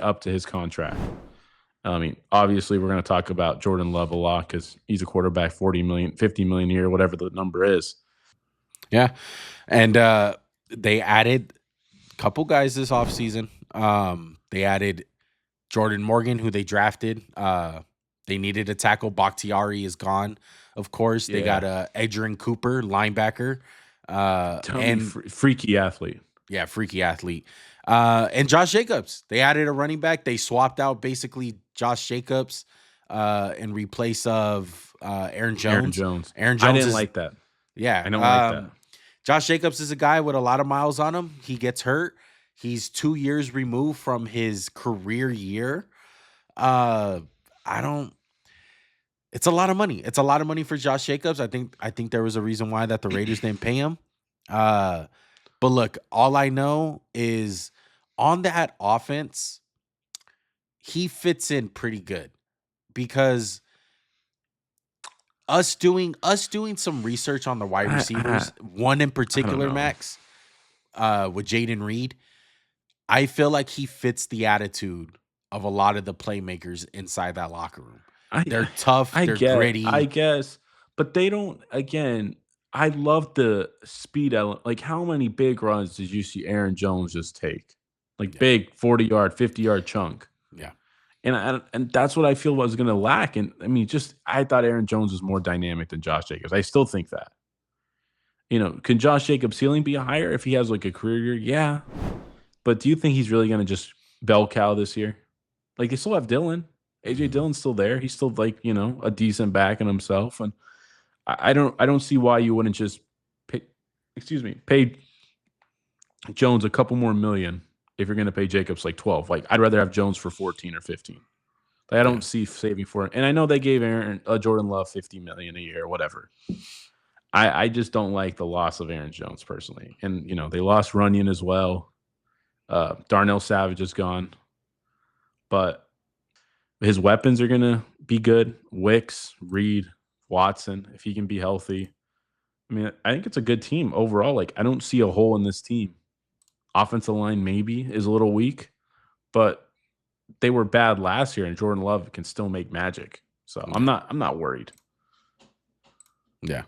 up to his contract. I mean, obviously, we're going to talk about Jordan Love a lot because he's a quarterback, 40 million, 50 million a year, whatever the number is. Yeah. And they added a couple guys this offseason. They added Jordan Morgan, who they drafted. They needed a tackle. Bakhtiari is gone, of course. They got Yeah. Edgerrin Cooper, linebacker. Tell me, And freaky athlete. yeah, freaky athlete. And Josh Jacobs. They added a running back. They swapped out basically Josh Jacobs in replace of Aaron Aaron Jones. Jones. Aaron I Jones didn't is like that. yeah. I don't like that. Josh Jacobs is a guy with a lot of miles on him. He gets hurt. He's 2 years removed from his career year. Uh, I don't. It's a lot of money. It's a lot of money for Josh Jacobs. I think there was a reason why that the Raiders didn't pay him. Uh, but look, all I know is on that offense, he fits in pretty good because us doing some research on the wide I receivers, one in I don't particular, know. Max, with Jaden Reed, I feel like he fits the attitude of a lot of the playmakers inside that locker room. I They're tough, they're I gritty. guess, but they don't. Again, I love the speed element. Like, how many big runs did you see Aaron Jones just take? Like Yeah, big 40-yard, 50-yard chunk. yeah, And that's what I feel was going to lack. And I mean, just I thought Aaron Jones was more dynamic than Josh Jacobs. I still think that. Can Josh Jacobs' ceiling be higher if he has like a career year? Yeah, but do you think he's really going to just bell cow this year? Like, they still have Dylan. AJ mhm, Dillon's still there. He's still like a decent back in himself, and I don't see why you wouldn't just pay, pay Jones a couple more million if you're going to pay Jacobs like 12. Like, I'd rather have Jones for 14 or 15. Like, I yeah, don't see saving for it. And I know they gave Aaron Jordan Love 50 million a year or whatever. I just don't like the loss of Aaron Jones personally. And they lost Runyon as well. Darnell Savage is gone, but his weapons are gonna be good. Wicks, Reed, Watson, if he can be healthy. I mean, I think it's a good team overall. Like, I don't see a hole in this team. Offensive line maybe is a little weak, but they were bad last year, and Jordan Love can still make magic. So I'm yeah, not worried. yeah.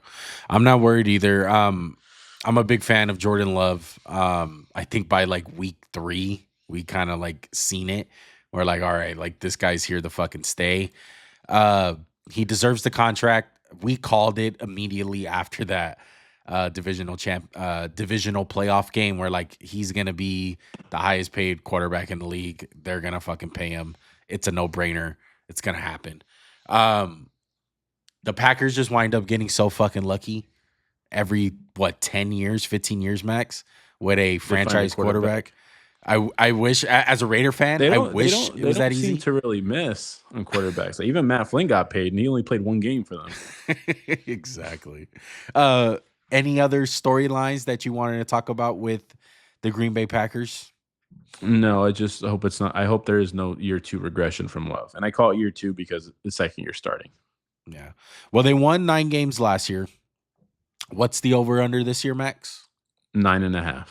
I'm not worried either. I'm a big fan of Jordan Love. I think by like week 3, we kind of like seen it. We're like, all right, like this guy's here to fucking stay. Uh, he deserves the contract. We called it immediately after that divisional playoff game where like he's gonna be the highest paid quarterback in the league. They're gonna fucking pay him. It's a no brainer. It's gonna happen. Um, the Packers just wind up getting so fucking lucky every 10 years, 15 years max with a They find a franchise quarterback. quarterback. I wish as a Raider fan, They I don't they wish don't it they was that don't seem easy. to really miss on quarterbacks. Like, even Matt Flynn got paid, and he only played one game for them. Exactly. Uh, any other storylines that you wanted to talk about with the Green Bay Packers? No, I just hope it's not. I hope there is no year 2 regression from Love, and I call it year 2 because the second year starting. Yeah. Well, they won 9 games last year. What's the over under this year, Max? 9.5.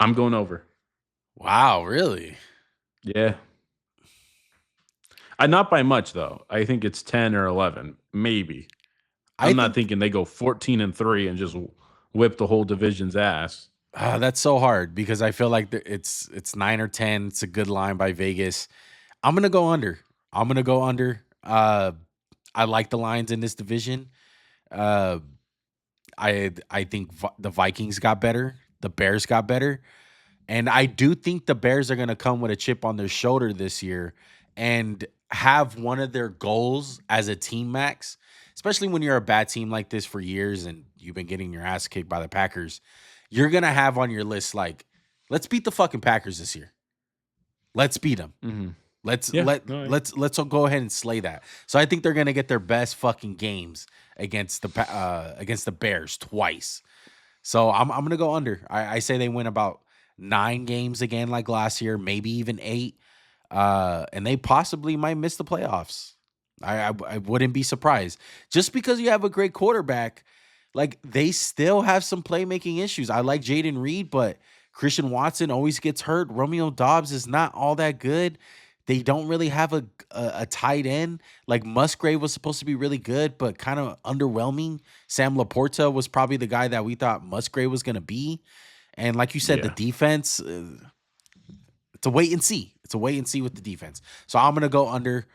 I'm going over. Wow, really? Yeah, I not by much though. I think it's 10 or 11, maybe. I I'm not think thinking they go 14-3 and just whip the whole division's ass. that's so hard because I feel like it's 9 or 10. It's a good line by Vegas. I'm gonna go under. I'm gonna go under. I like the lines in this division. Uh, I think the Vikings got better. The Bears got better. And I do think the Bears are going to come with a chip on their shoulder this year and have one of their goals as a team, Max, especially when you're a bad team like this for years and you've been getting your ass kicked by the Packers. You're going to have on your list, like, let's beat the fucking Packers this year. Let's beat them. Hmm. Let's Yeah, let no, let's go ahead and slay that. So I think they're gonna get their best fucking games against the Bears twice. So I'm gonna go under. I say they win about 9 games again, like last year, maybe even 8. And they possibly might miss the playoffs. I wouldn't be surprised. Just because you have a great quarterback, like they still have some playmaking issues. I like Jaden Reed, but Christian Watson always gets hurt. Romeo Dobbs is not all that good. They don't really have a tight end. Like Musgrave was supposed to be really good, but kind of underwhelming. Sam Laporta was probably the guy that we thought Musgrave was going to be. And like you said, the Yeah. defense, it's a wait and see. It's a wait and see with the defense. So I'm going to go under.